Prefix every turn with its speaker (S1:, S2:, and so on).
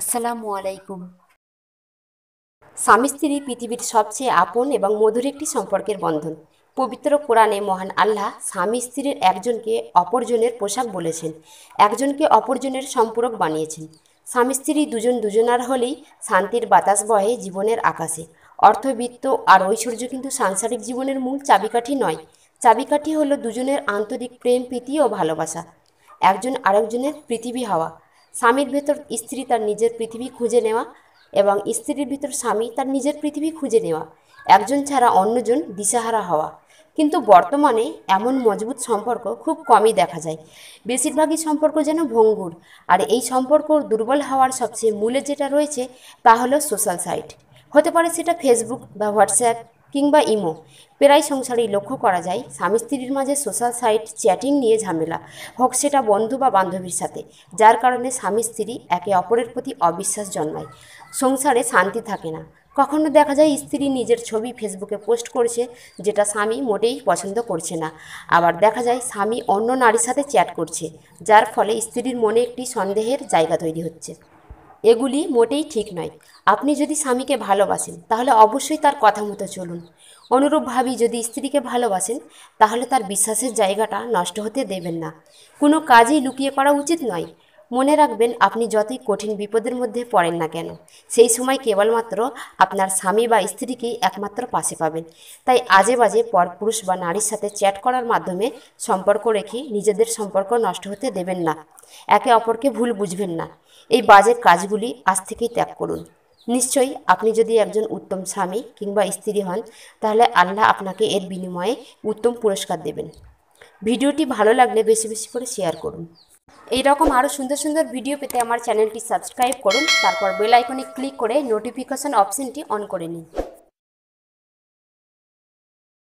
S1: আসসালামু আলাইকুম। স্বামী স্ত্রী পৃথিবীর সবচেয়ে আপন এবং মধুর একটি সম্পর্কের বন্ধন। পবিত্র কোরআনে মহান আল্লাহ স্বামী স্ত্রীর একজনকে অপরজনের পোশাক বলেছেন, একজনকে অপরজনের সম্পূরক বানিয়েছেন। স্বামী স্ত্রী দুজন দুজনার হলেই শান্তির বাতাস বহে জীবনের আকাশে। অর্থবিত্ত আর ঐশ্বর্য কিন্তু সাংসারিক জীবনের মূল চাবিকাঠি নয়। চাবিকাঠি হলো দুজনের আন্তরিক প্রেম, প্রীতি ও ভালোবাসা। একজন আরেকজনের পৃথিবী হওয়া। স্বামীর ভেতর স্ত্রী তার নিজের পৃথিবী খুঁজে নেওয়া এবং স্ত্রীর ভিতর স্বামী তার নিজের পৃথিবী খুঁজে নেওয়া। একজন ছাড়া অন্যজন দিশাহারা হওয়া। কিন্তু বর্তমানে এমন মজবুত সম্পর্ক খুব কমই দেখা যায়। বেশিরভাগই সম্পর্ক যেন ভঙ্গুর। আর এই সম্পর্ক দুর্বল হওয়ার সবচেয়ে মূলে যেটা রয়েছে তা হলো সোশ্যাল সাইট। হতে পারে সেটা ফেসবুক বা হোয়াটসঅ্যাপ কিংবা ইমো। প্রায় সংসারেই লক্ষ্য করা যায় স্বামী স্ত্রীর মাঝে সোশ্যাল সাইট চ্যাটিং নিয়ে ঝামেলা, হোক সেটা বন্ধু বা বান্ধবীর সাথে, যার কারণে স্বামী স্ত্রী একে অপরের প্রতি অবিশ্বাস জন্মায়। সংসারে শান্তি থাকে না। কখনো দেখা যায় স্ত্রী নিজের ছবি ফেসবুকে পোস্ট করছে, যেটা স্বামী মোটেই পছন্দ করছে না। আবার দেখা যায় স্বামী অন্য নারীর সাথে চ্যাট করছে, যার ফলে স্ত্রীর মনে একটি সন্দেহের জায়গা তৈরি হচ্ছে। এগুলি মোটেই ঠিক নয়। আপনি যদি স্বামীকে ভালোবাসেন তাহলে অবশ্যই তার কথা মতো চলুন। অনুরূপভাবে যদি স্ত্রীকে ভালোবাসেন তাহলে তার বিশ্বাসের জায়গাটা নষ্ট হতে দেবেন না। কোনো কাজই লুকিয়ে করা উচিত নয়। মনে রাখবেন, আপনি যতই কঠিন বিপদের মধ্যে পড়েন না কেন, সেই সময় কেবলমাত্র আপনার স্বামী বা স্ত্রীকেই একমাত্র পাশে পাবেন। তাই আজে বাজে পরপুরুষ বা নারীর সাথে চ্যাট করার মাধ্যমে সম্পর্ক রেখে নিজেদের সম্পর্ক নষ্ট হতে দেবেন না। একে অপরকে ভুল বুঝবেন না। এই বাজে কাজগুলি আজ থেকেই ত্যাগ করুন। নিশ্চয়ই আপনি যদি একজন উত্তম স্বামী কিংবা স্ত্রী হন, তাহলে আল্লাহ আপনাকে এর বিনিময়ে উত্তম পুরস্কার দেবেন। ভিডিওটি ভালো লাগলে বেশি বেশি করে শেয়ার করুন। এই রকম আরও সুন্দর সুন্দর ভিডিও পেতে আমার চ্যানেলটি সাবস্ক্রাইব করুন, তারপর বেল আইকনে ক্লিক করে নোটিফিকেশন অপশনটি অন করে নিন।